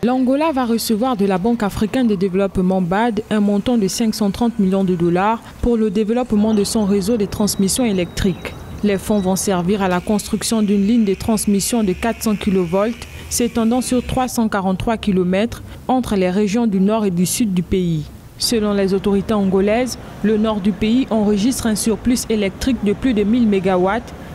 L'Angola va recevoir de la Banque africaine de développement BAD un montant de 530 millions de dollars pour le développement de son réseau de transmission électrique. Les fonds vont servir à la construction d'une ligne de transmission de 400 kV s'étendant sur 343 km entre les régions du nord et du sud du pays. Selon les autorités angolaises, le nord du pays enregistre un surplus électrique de plus de 1000 MW,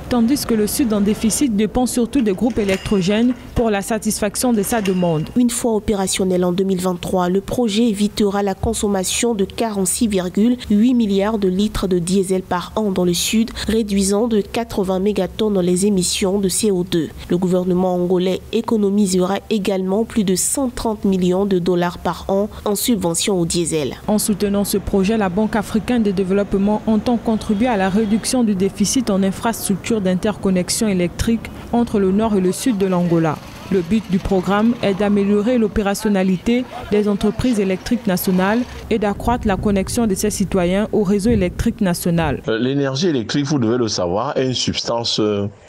tandis que le sud en déficit dépend surtout des groupes électrogènes pour la satisfaction de sa demande. Une fois opérationnel en 2023, le projet évitera la consommation de 46,8 milliards de litres de diesel par an dans le sud, réduisant de 80 mégatonnes les émissions de CO2. Le gouvernement angolais économisera également plus de 130 millions de dollars par an en subvention au diesel. En soutenant ce projet, la Banque africaine de développement entend contribuer à la réduction du déficit en infrastructures d'interconnexion électrique entre le nord et le sud de l'Angola. Le but du programme est d'améliorer l'opérationnalité des entreprises électriques nationales et d'accroître la connexion de ses citoyens au réseau électrique national. L'énergie électrique, vous devez le savoir, est une substance,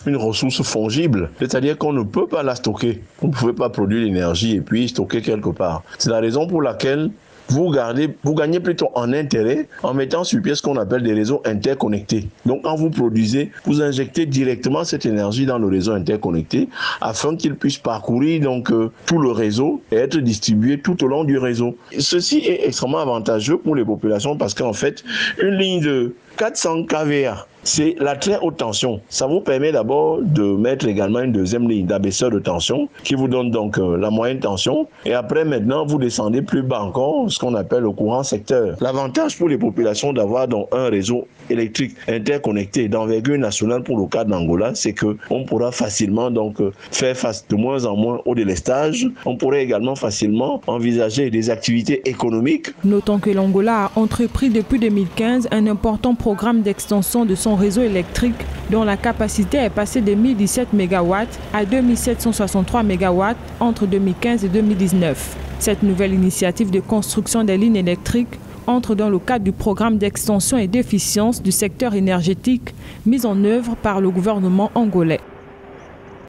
une ressource fongible. C'est-à-dire qu'on ne peut pas la stocker. Vous ne pouvez pas produire l'énergie et puis stocker quelque part. C'est la raison pour laquelle vous gagnez plutôt en intérêt en mettant sur pied ce qu'on appelle des réseaux interconnectés. Donc quand vous produisez, vous injectez directement cette énergie dans le réseau interconnecté afin qu'il puisse parcourir tout le réseau et être distribué tout au long du réseau. Ceci est extrêmement avantageux pour les populations parce qu'en fait, une ligne de 400 kVA, c'est la très haute tension. Ça vous permet d'abord de mettre également une deuxième ligne d'abaisseur de tension qui vous donne donc la moyenne tension. Et après, maintenant, vous descendez plus bas encore, ce qu'on appelle le courant secteur. L'avantage pour les populations d'avoir donc un réseau électrique interconnecté d'envergure nationale pour le cas d'Angola, c'est qu'on pourra facilement faire face de moins en moins au délestage. On pourrait également facilement envisager des activités économiques. Notons que l'Angola a entrepris depuis 2015 un important programme d'extension de son réseau électrique dont la capacité est passée de 1017 MW à 2763 MW entre 2015 et 2019. Cette nouvelle initiative de construction des lignes électriques entre dans le cadre du programme d'extension et d'efficience du secteur énergétique mis en œuvre par le gouvernement angolais.